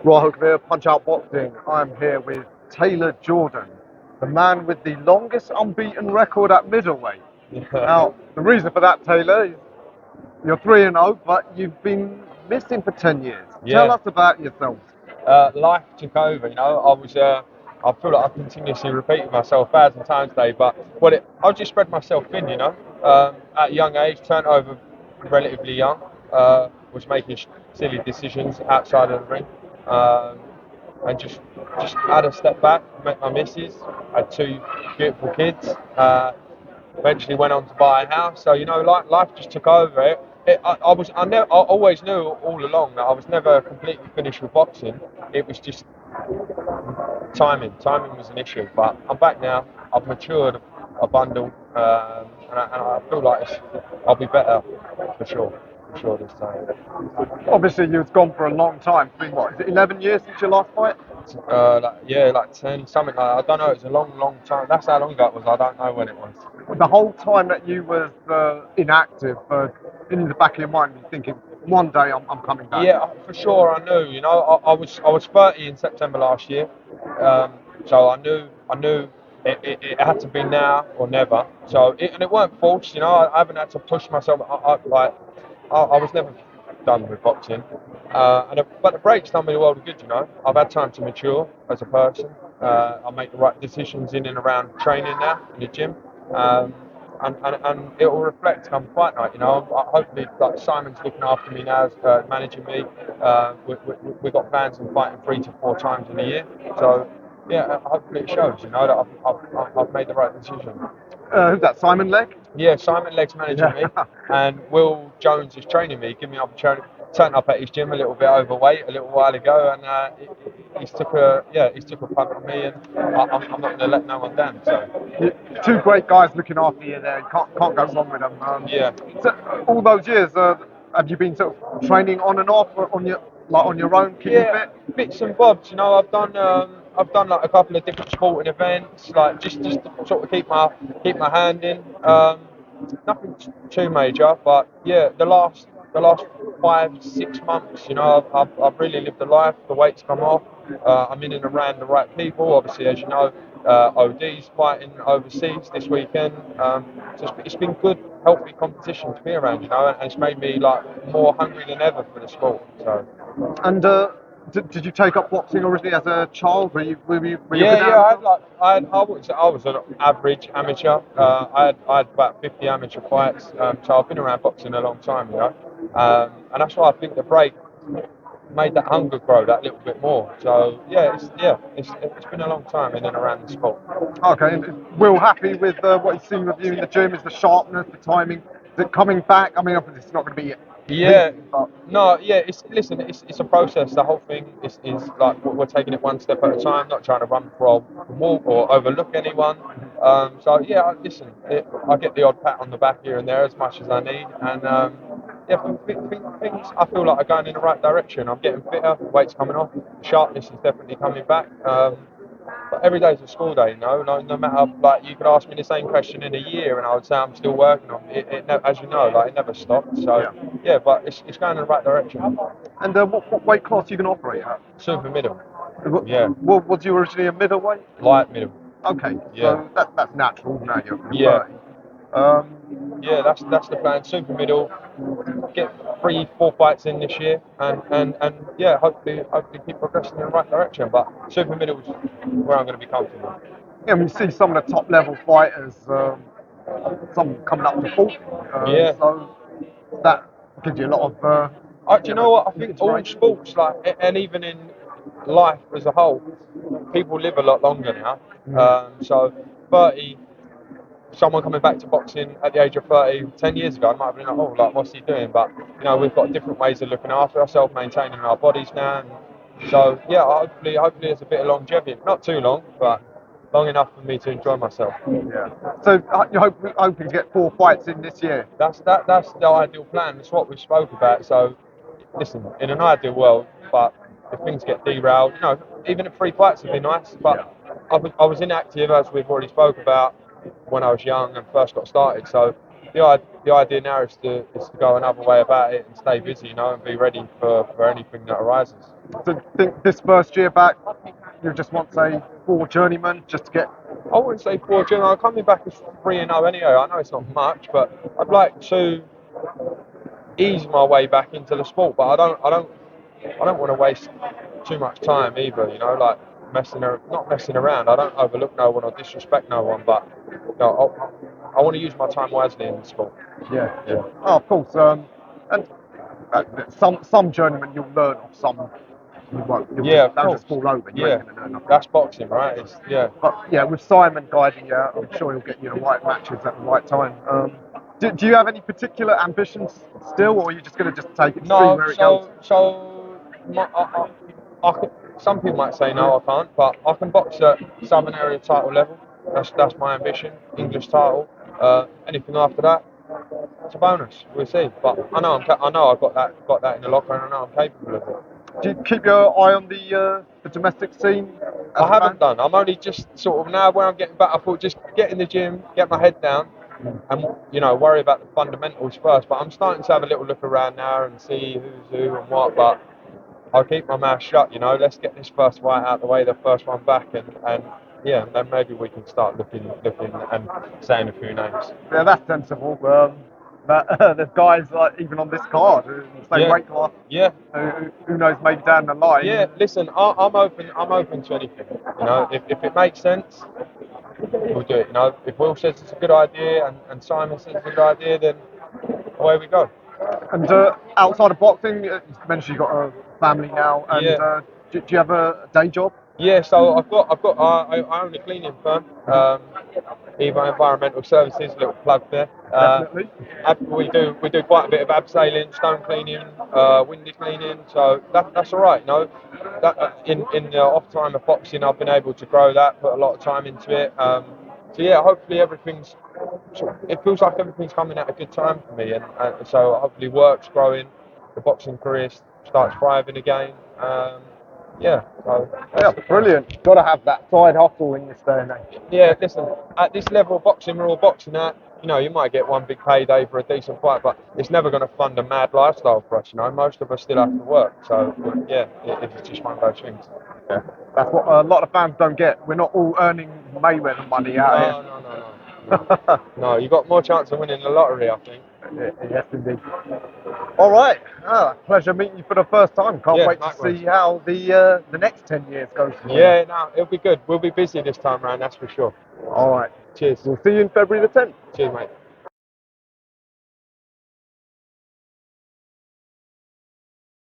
Rahul here, Punch Out Boxing. I'm here with Taylor Jordan, the man with the longest unbeaten record at middleweight. Now, the reason for that, Taylor, is you're 3-0, but you've been missing for 10 years. Tell Yeah, us about yourself. life took over. I feel like I continuously repeated myself 1,000 times a day, but I just spread myself thin. At a young age, turned over relatively young. Was making silly decisions outside of the ring, and just had a step back. Met my missus, had two beautiful kids. Eventually went on to buy a house. So life just took over. I always knew all along that I was never completely finished with boxing. It was just timing. Timing was an issue. But I'm back now. I've matured a bundle, and I feel like I'll be better for sure. For sure this time. Obviously, you've gone for a long time. It's been, what, is it 11 years since your last fight? Like 10, something like that. I don't know. It was a long time. That's how long ago it was. I don't know when it was. The whole time that you was inactive, in the back of your mind, you're thinking, one day I'm coming back. Yeah, for sure. I knew. I was 30 in September last year, so I knew it had to be now or never. And it weren't forced. I haven't had to push myself. I was never done with boxing, but the break's done me a world of good. I've had time to mature as a person. I make the right decisions in and around training now in the gym. And it will reflect come fight night. Hopefully, like Simon's looking after me now, managing me. We've got plans on fighting 3 to 4 times in a year. So yeah, hopefully it shows. That I've made the right decision. Who's that, Simon Legg? Yeah, Simon Legg's managing me, and Will Jones is training me. Give me an opportunity. Turned up at his gym a little bit overweight a little while ago, and he's took a punt on me, and I'm not going to let no one down. So Two great guys looking after you there. You can't go wrong with them. yeah. So all those years, have you been sort of training on and off, or on your own, keeping Yeah, fit? bits and bobs. I've done like a couple of different sporting events, like just to sort of keep my hand in. Nothing too major, but yeah, the last 5 6 months, I've really lived the life. The weight's come off. I'm in and around the right people. Obviously, as you know, OD's fighting overseas this weekend. So it's been good, healthy competition to be around, and it's made me like more hungry than ever for the sport. So. And did you take up boxing originally as a child? Were you a Yeah, good yeah. amateur? I was an average amateur. I had about 50 amateur fights. So I've been around boxing a long time. And that's why I think the break made that hunger grow that little bit more. So it's been a long time in and around the sport. Okay, and Will happy with what he's seen with you in the gym? Is the sharpness, the timing, is it coming back? I mean, obviously it's not going to be Yeah, easy, but no, yeah. It's a process. The whole thing is like we're taking it one step at a time, not trying to run for a walk or overlook anyone. So yeah, I get the odd pat on the back here and there as much as I need, and yeah, things I feel like are going in the right direction. I'm getting fitter, weight's coming off, the sharpness is definitely coming back. But every day's a school day, no matter, like, you could ask me the same question in a year and I would say I'm still working on it. As you know, like, it never stops. So yeah, but it's going in the right direction. and what weight class are you going to operate at? Super middle, yeah, Was you originally a middleweight? light middle, Okay, yeah, so that's natural. Now you're yeah, 30. Um, yeah. That's the plan. Super middle, get 3 4 fights in this year, and yeah, hopefully keep progressing in the right direction. But super middle is where I'm going to be comfortable. yeah, we see some of the top level fighters, some coming up to 40. Yeah. So that gives you a lot of Do you know what? I think all inspiration. sports, like, and even in life as a whole, people live a lot longer now. So 30, someone coming back to boxing at the age of 30, 10 years ago, I might have been like, oh, like, what's he doing? But, we've got different ways of looking after ourselves, maintaining our bodies now. And so, yeah, hopefully there's a bit of longevity. Not too long, but long enough for me to enjoy myself. Yeah. So you're hoping to get 4 fights in this year. That's the ideal plan. That's what we spoke about. So, listen, in an ideal world, but if things get derailed, even at 3 fights would be nice. But I was inactive, as we've already spoke about, when I was young and first got started. So the idea now is to go another way about it and stay busy, you know, and be ready for anything that arises. So you think this first year back, you just want, say, 4 journeymen just to get... I wouldn't say 4 I'm coming back as 3-0 anyway. I know it's not much, but I'd like to ease my way back into the sport. But I don't want to waste too much time either. You know, like not messing around. I don't overlook no one or disrespect no one, but you know, I want to use my time wisely in the sport. Yeah. Oh, of course. And some journeymen you'll learn off, some you won't. Of They'll course. just fall over. You ain't gonna learn nothing. That's boxing, right? But yeah, with Simon guiding you, I'm sure he'll get you the right matches at the right time. Do you have any particular ambitions still, or are you just going to just take it, see where it goes? Some people might say no, I can't, but I can box at Southern Area title level. That's my ambition, English title. Anything after that, it's a bonus. We'll see. But I know I've got that in the locker, and I know I'm capable of it. Do you keep your eye on the domestic scene? I haven't done. I'm only just sort of now where I'm getting better. I thought just get in the gym, get my head down, and you know worry about the fundamentals first. But I'm starting to have a little look around now and see who's who and what. But I'll keep my mouth shut. You know, let's get this first fight out the way, the first one back, and yeah, then maybe we can start looking and saying a few names. Yeah, that's sensible. There's guys like even on this card, in the same weight class. Yeah. Who knows? Maybe down the line. Yeah. Listen, I'm open. I'm open to anything. You know, if it makes sense, we'll do it. You know, if Will says it's a good idea and Simon says it's a good idea, then away we go. And outside of boxing, you mentioned you've got a family now. And do you have a day job? Yeah, so I own a cleaning firm, Evo Environmental Services, little plug there. Definitely. We do quite a bit of abseiling, stone cleaning, window cleaning, so that's all right. You know, that in the off time of boxing, I've been able to grow that, put a lot of time into it. So yeah, hopefully everything's. It feels like everything's coming at a good time for me, and so hopefully work's growing, the boxing career starts thriving again. Yeah, brilliant. Got to have that side hustle in this day and age. Yeah, listen, at this level of boxing, we're all boxing at. You know, you might get one big payday for a decent fight, but it's never going to fund a mad lifestyle for us. You know, most of us still have to work. So yeah, it's just one of those things. Yeah, that's what a lot of fans don't get. We're not all earning Mayweather money out here. No. No, you got more chance of winning the lottery, I think. Yes, indeed. All right. Pleasure meeting you for the first time. Can't wait to see how the next 10 years goes. Yeah, no, it'll be good. We'll be busy this time round, that's for sure. All right. Cheers. We'll see you in February the 10th. Cheers, mate.